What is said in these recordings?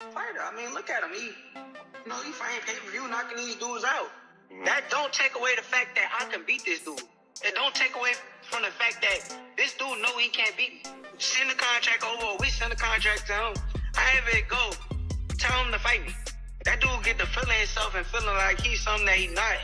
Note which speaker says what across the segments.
Speaker 1: fighter. I mean, look at him. He fighting pay-per-view, knocking these dudes out. That don't take away the fact that I can beat this dude. It don't take away from the fact that this dude know he can't beat me. Send the contract over, or we send the contract to him. However it go, tell him to fight me. That dude get to feeling himself and feeling like he's something that he's not.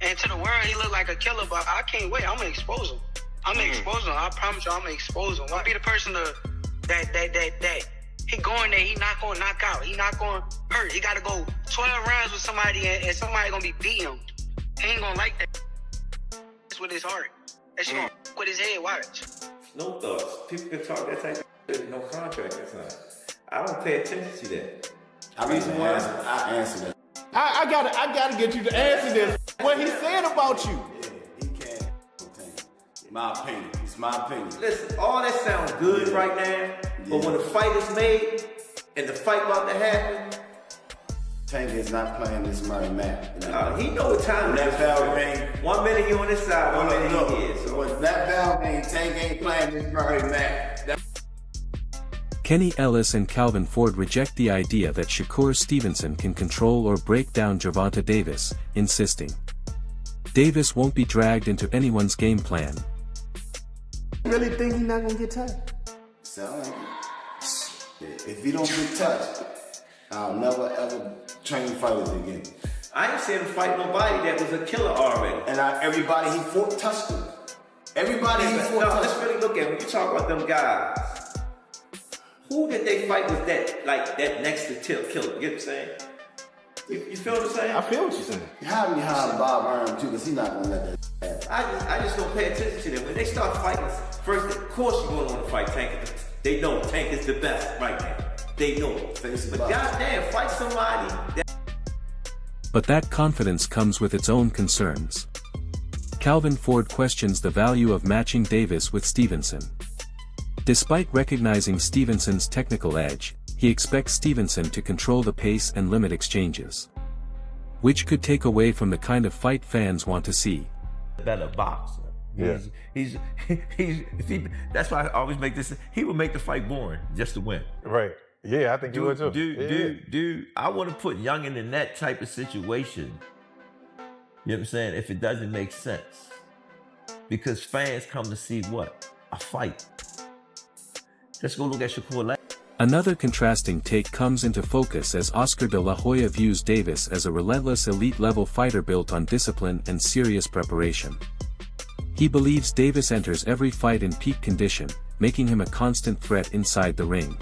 Speaker 1: And to the world, he look like a killer, but I can't wait. I'm gonna expose him. I promise you, I'm gonna expose him. I'll be the person that he going there, he not gonna knock out. He not gonna hurt. He gotta go 12 rounds with somebody and somebody gonna be beating him. He ain't gonna like that. It's with his heart. That's gonna with his head, watch.
Speaker 2: No thoughts. People can talk that type of shit, no contract or something. I don't pay attention to that.
Speaker 3: I answer that.
Speaker 4: I gotta get you to answer this. What he said about you.
Speaker 3: Yeah, he can't. My opinion. It's my opinion.
Speaker 2: Listen, all that sounds good right now, but when the fight is made and the fight about to happen,
Speaker 3: Tank is not playing this Murray match.
Speaker 2: he know what time
Speaker 3: that bell ring.
Speaker 2: 1 minute he on this side, 1 minute he here. So
Speaker 3: when that bell ring, Tank ain't playing this Murray match.
Speaker 5: Kenny Ellis and Calvin Ford reject the idea that Shakur Stevenson can control or break down Gervonta Davis, insisting Davis won't be dragged into anyone's game plan.
Speaker 4: You really think he's not gonna get touched?
Speaker 3: If he don't get touched, I'll never ever train fighters again.
Speaker 2: I ain't seen him fight nobody that was a killer already.
Speaker 3: And everybody he fought touched him. Everybody he fought touched him.
Speaker 2: Let's really look at when you talk about them guys. Who did they fight was that next to killer? You get what I'm saying? You feel what I'm saying?
Speaker 4: I feel what you're saying.
Speaker 3: How do you hire Bob Arm too? Because he's not gonna let that happen.
Speaker 2: I just don't pay attention to them. When they start fighting, first, of course you're going to want to fight Tank. They know Tank is the best right now. They know it. But goddamn, fight somebody.
Speaker 5: But that confidence comes with its own concerns. Calvin Ford questions the value of matching Davis with Stevenson. Despite recognizing Stevenson's technical edge, he expects Stevenson to control the pace and limit exchanges, which could take away from the kind of fight fans want to see.
Speaker 6: Better boxer.
Speaker 4: Yeah.
Speaker 6: He's that's why I always make this. He would make the fight boring just to win.
Speaker 4: Right. Yeah, I think you would too.
Speaker 6: Dude, I want to put Youngin in that type of situation. You know what I'm saying? If it doesn't make sense. Because fans come to see what? A fight. Let's go look at Shakur.
Speaker 5: Another contrasting take comes into focus as Oscar de la Hoya views Davis as a relentless elite-level fighter built on discipline and serious preparation. He believes Davis enters every fight in peak condition, making him a constant threat inside the ring.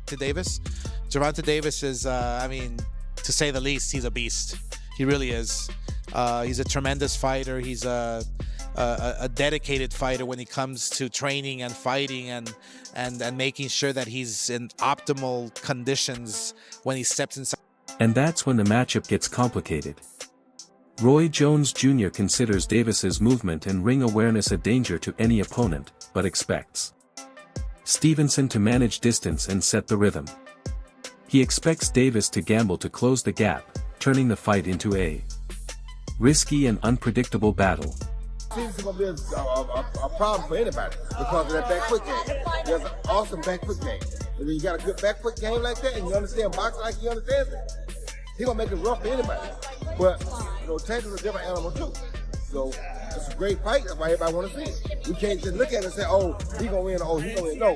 Speaker 7: To Davis, Gervonta Davis is, to say the least, he's a beast. He really is. He's a tremendous fighter. He's a dedicated fighter when it comes to training and fighting and making sure that he's in optimal conditions when he steps inside.
Speaker 5: And that's when the matchup gets complicated. Roy Jones Jr. considers Davis's movement and ring awareness a danger to any opponent, but expects Stevenson to manage distance and set the rhythm. He expects Davis to gamble to close the gap, turning the fight into a risky and unpredictable battle.
Speaker 8: Stevenson's gonna be a problem for anybody because of that back foot game. He has an awesome back foot game. And when you got a good back foot game like that and you understand boxing like he understands it, he's gonna make it rough for anybody. But Tank is a different animal too. So it's a great fight. That's why everybody wanna see it. We can't just look at it and say, oh, he gonna win, oh, he gonna win. No.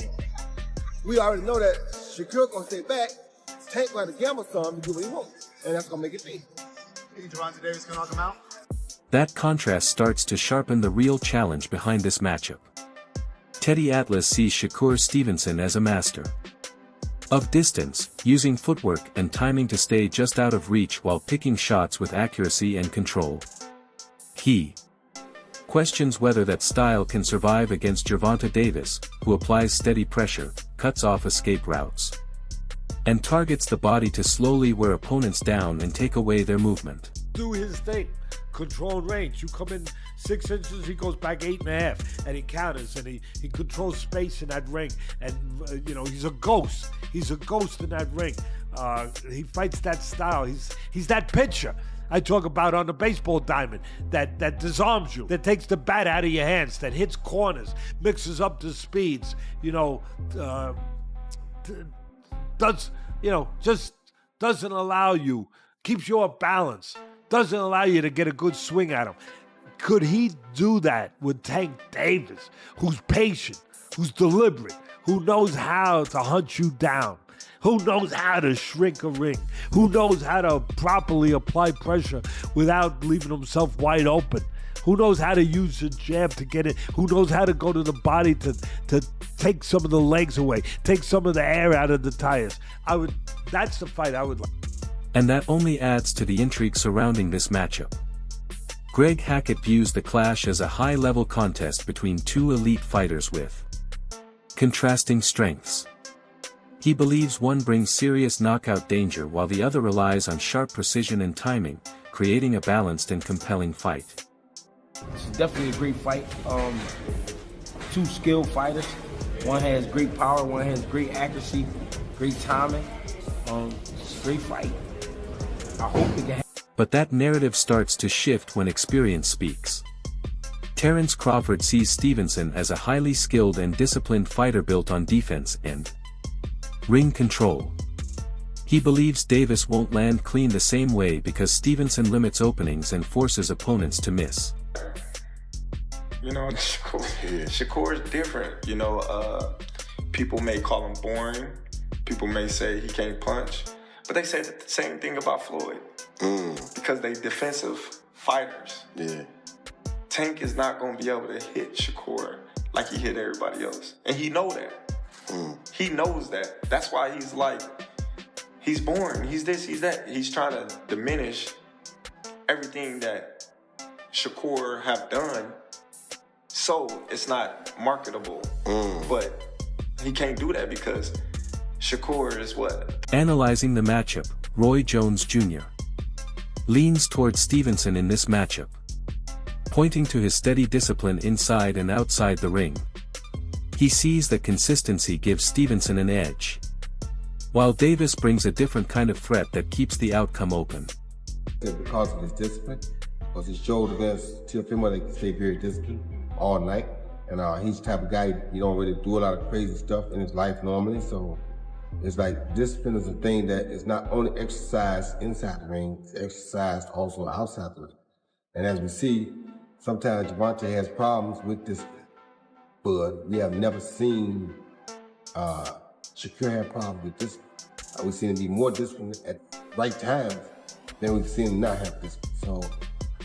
Speaker 8: We already know that Shakur gonna stay back. Tank gonna have to gamble some to do what he wants. And that's gonna make it big.
Speaker 9: You think Gervonta Davis can knock him out?
Speaker 5: That contrast starts to sharpen the real challenge behind this matchup. Teddy Atlas sees Shakur Stevenson as a master of distance, using footwork and timing to stay just out of reach while picking shots with accuracy and control. He questions whether that style can survive against Gervonta Davis, who applies steady pressure, cuts off escape routes, and targets the body to slowly wear opponents down and take away their movement.
Speaker 10: Do his thing. Control range. You come in 6 inches, he goes back 8.5, and he counters, and he controls space in that ring. And he's a ghost. He's a ghost in that ring. He fights that style. He's that pitcher I talk about on the baseball diamond that disarms you, that takes the bat out of your hands, that hits corners, mixes up the speeds. Does just doesn't allow you, keeps you off balance, doesn't allow you to get a good swing at him. Could he do that with Tank Davis, who's patient, who's deliberate, who knows how to hunt you down, who knows how to shrink a ring, who knows how to properly apply pressure without leaving himself wide open, who knows how to use a jab to get it, who knows how to go to the body to take some of the legs away, take some of the air out of the tires. That's the fight I would like.
Speaker 5: And that only adds to the intrigue surrounding this matchup. Greg Hackett views the clash as a high-level contest between two elite fighters with contrasting strengths. He believes one brings serious knockout danger while the other relies on sharp precision and timing, creating a balanced and compelling fight.
Speaker 11: It's definitely a great fight. Two skilled fighters. One has great power, one has great accuracy, great timing. It's a great fight. I hope it can.
Speaker 5: But that narrative starts to shift when experience speaks. Terence Crawford sees Stevenson as a highly skilled and disciplined fighter built on defense and ring control. He believes Davis won't land clean the same way because Stevenson limits openings and forces opponents to miss.
Speaker 12: Shakur is different. People may call him boring. People may say he can't punch. But they say the same thing about Floyd. Because they defensive fighters. Yeah. Tank is not going to be able to hit Shakur like he hit everybody else. And he know that. He knows that. That's why he's like, he's boring. He's this, he's that. He's trying to diminish everything that Shakur have done so it's not marketable. But he can't do that because Shakur is what?
Speaker 5: Analyzing the matchup, Roy Jones Jr. leans toward Stevenson in this matchup, pointing to his steady discipline inside and outside the ring. He sees that consistency gives Stevenson an edge, while Davis brings a different kind of threat that keeps the outcome open.
Speaker 8: Because of his discipline, because he showed against Teofimo that he can stay very disciplined all night, and he's the type of guy, he don't really do a lot of crazy stuff in his life normally, so it's like discipline is a thing that is not only exercised inside the ring, it's exercised also outside the ring. And as we see, sometimes Gervonta has problems with discipline, but we have never seen Shakur have problems with discipline. We've seen him be more disciplined at right times than we've seen him not have discipline. So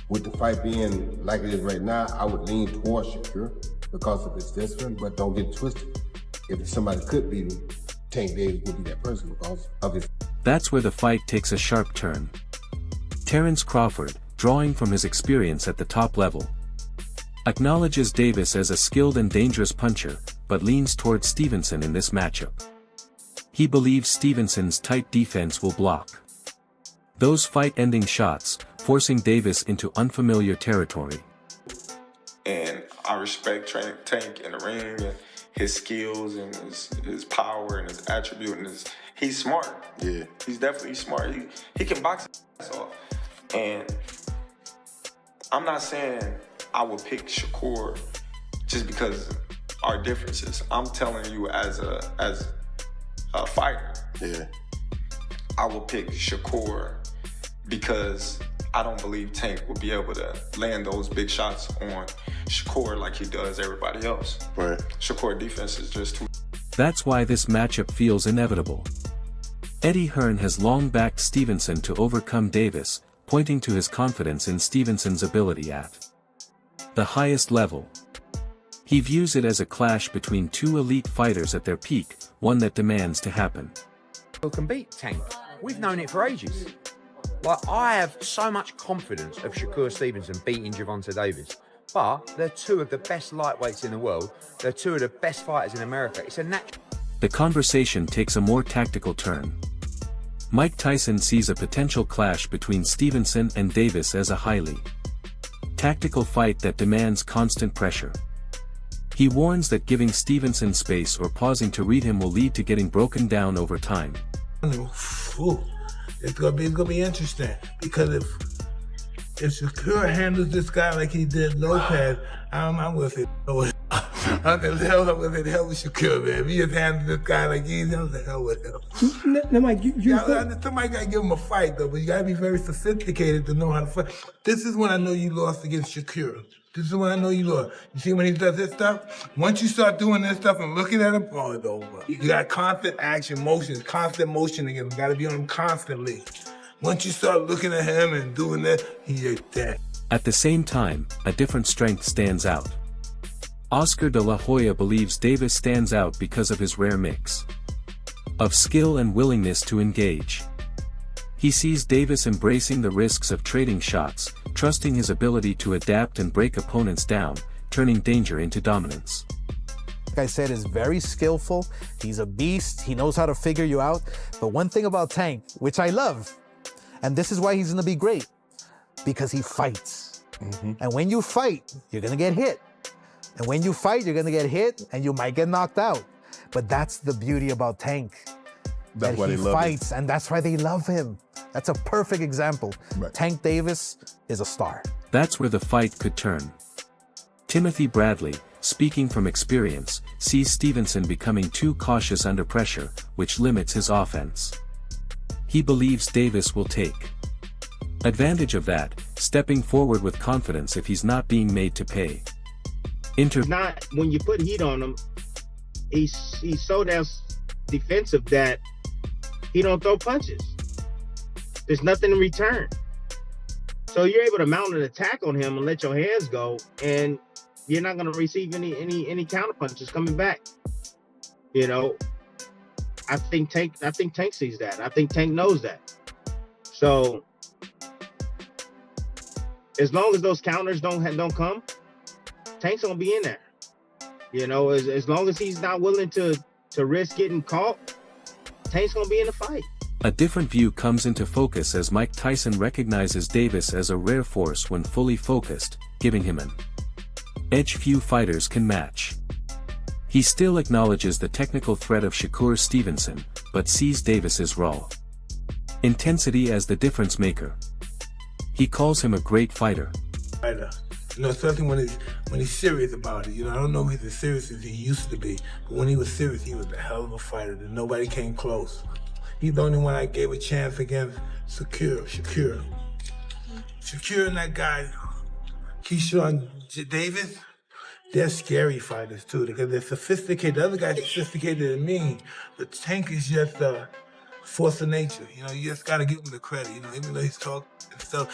Speaker 8: with the fight being like it is right now, I would lean towards Shakur because of his discipline, but don't get twisted. If somebody could beat him, Tank Davis would be that person because of his.
Speaker 5: That's where the fight takes a sharp turn. Terence Crawford, drawing from his experience at the top level, acknowledges Davis as a skilled and dangerous puncher, but leans towards Stevenson in this matchup. He believes Stevenson's tight defense will block those fight-ending shots, forcing Davis into unfamiliar territory.
Speaker 12: And I respect Tank in the ring and his skills and his power and his attribute and he's smart. Yeah. He's definitely smart. He can box his ass off. And I'm not saying I would pick Shakur just because of our differences. I'm telling you as a fighter. Yeah. I will pick Shakur because I don't believe Tank will be able to land those big shots on Shakur like he does everybody else. Right. Shakur defense is just too.
Speaker 5: That's why this matchup feels inevitable. Eddie Hearn has long backed Stevenson to overcome Davis, pointing to his confidence in Stevenson's ability at the highest level. He views it as a clash between two elite fighters at their peak, one that demands to happen.
Speaker 13: Who can beat Tank? We've known it for ages. Like, I have so much confidence of Shakur Stevenson beating Gervonta Davis. But they're two of the best lightweights in the world. They're two of the best fighters in America. It's a natural.
Speaker 5: The conversation takes a more tactical turn. Mike Tyson sees a potential clash between Stevenson and Davis as a highly tactical fight that demands constant pressure. He warns that giving Stevenson space or pausing to read him will lead to getting broken down over time.
Speaker 14: It's gonna be interesting because if Shakur handles this guy like he did Lopez, I'm gonna say the hell with Shakur, man. We just handled this guy like he's the hell with him.
Speaker 11: No, Mike,
Speaker 14: Somebody gotta give him a fight though, but you gotta be very sophisticated to know how to fight. This is when I know you lost against Shakur. This is when I know you lost. You see when he does this stuff? Once you start doing this stuff and looking at him, oh, it's over. You got constant action, motion, constant motion again. You gotta be on him constantly. Once you start looking at him and doing that, he is dead.
Speaker 5: At the same time, a different strength stands out. Oscar de la Hoya believes Davis stands out because of his rare mix of skill and willingness to engage. He sees Davis embracing the risks of trading shots, trusting his ability to adapt and break opponents down, turning danger into dominance.
Speaker 7: Like I said, is very skillful. He's a beast. He knows how to figure you out. But one thing about Tank, which I love, and this is why he's gonna be great, because he fights. And when you fight, you're gonna get hit. And when you fight, you're gonna get hit and you might get knocked out. But that's the beauty about Tank.
Speaker 4: That's why
Speaker 7: he
Speaker 4: they love
Speaker 7: fights, and that's why they love him. That's a perfect example.
Speaker 4: Right.
Speaker 7: Tank Davis is a star.
Speaker 5: That's where the fight could turn. Timothy Bradley, speaking from experience, sees Stevenson becoming too cautious under pressure, which limits his offense. He believes Davis will take advantage of that, stepping forward with confidence if he's not being made to pay.
Speaker 15: Not when you put heat on him, he's so damn defensive that he don't throw punches. There's nothing in return. So you're able to mount an attack on him and let your hands go, and you're not going to receive any counter punches coming back. You know, I think Tank sees that. I think Tank knows that. So as long as those counters don't come, Tank's gonna be in there. You know, as long as he's not willing to risk getting caught, Tank's gonna be in the fight.
Speaker 5: A different view comes into focus as Mike Tyson recognizes Davis as a rare force when fully focused, giving him an edge few fighters can match. He still acknowledges the technical threat of Shakur Stevenson, but sees Davis's raw intensity as the difference maker. He calls him a great fighter.
Speaker 14: You know, especially when he's serious about it. You know, I don't know if he's as serious as he used to be, but when he was serious, he was a hell of a fighter. And nobody came close. He's the only one I gave a chance against Shakur and that guy, Keyshawn Davis, they're scary fighters too, because they're sophisticated. The other guy's sophisticated than me, but Tank is just a force of nature. You know, you just gotta give him the credit. You know, even though he's talking and stuff,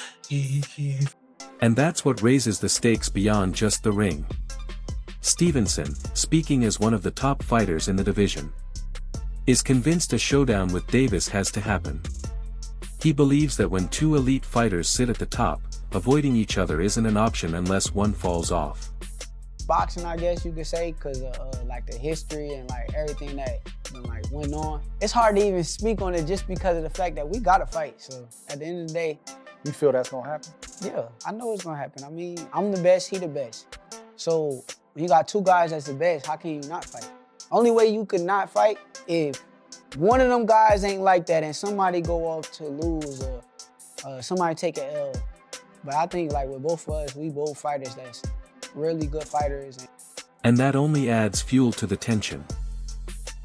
Speaker 5: And that's what raises the stakes beyond just the ring. Stevenson, speaking as one of the top fighters in the division, is convinced a showdown with Davis has to happen. He believes that when two elite fighters sit at the top, avoiding each other isn't an option unless one falls off.
Speaker 16: Boxing, I guess you could say, because of like the history and like everything that like went on. It's hard to even speak on it just because of the fact that we gotta fight. So at the end of the day,
Speaker 9: you feel that's gonna happen?
Speaker 16: Yeah, I know it's gonna happen. I mean, I'm the best, he the best. So when you got two guys that's the best, how can you not fight? Only way you could not fight if one of them guys ain't like that and somebody go off to lose or somebody take an L. But I think like with both of us, we both fighters that's really good fighters.
Speaker 5: And that only adds fuel to the tension.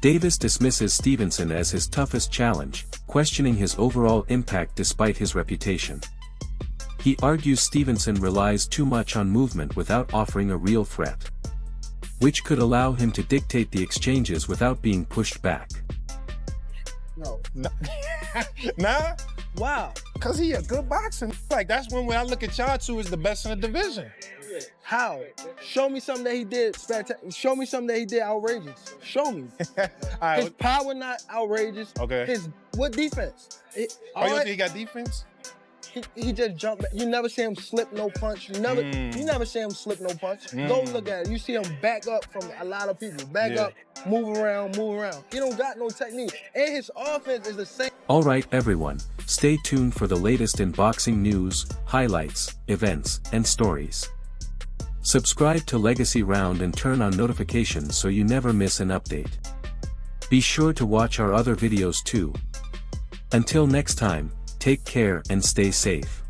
Speaker 5: Davis dismisses Stevenson as his toughest challenge, questioning his overall impact despite his reputation. He argues Stevenson relies too much on movement without offering a real threat, which could allow him to dictate the exchanges without being pushed back.
Speaker 9: No. Nah? Wow. Because he a good boxer. Like, that's when I look at y'all two as the best in the division. How? Show me something that he did spectacular. Show me something that he did outrageous. Show me. His power not outrageous.
Speaker 4: Okay.
Speaker 9: What defense?
Speaker 4: You think he got defense?
Speaker 9: He just jumped back. You never see him slip no punch. You never see him slip no punch. Go look at it. You see him back up from a lot of people. Back up, move around. He don't got no technique. And his offense is the same.
Speaker 5: Alright everyone, stay tuned for the latest in boxing news, highlights, events, and stories. Subscribe to Legacy Round and turn on notifications so you never miss an update. Be sure to watch our other videos too. Until next time, take care and stay safe.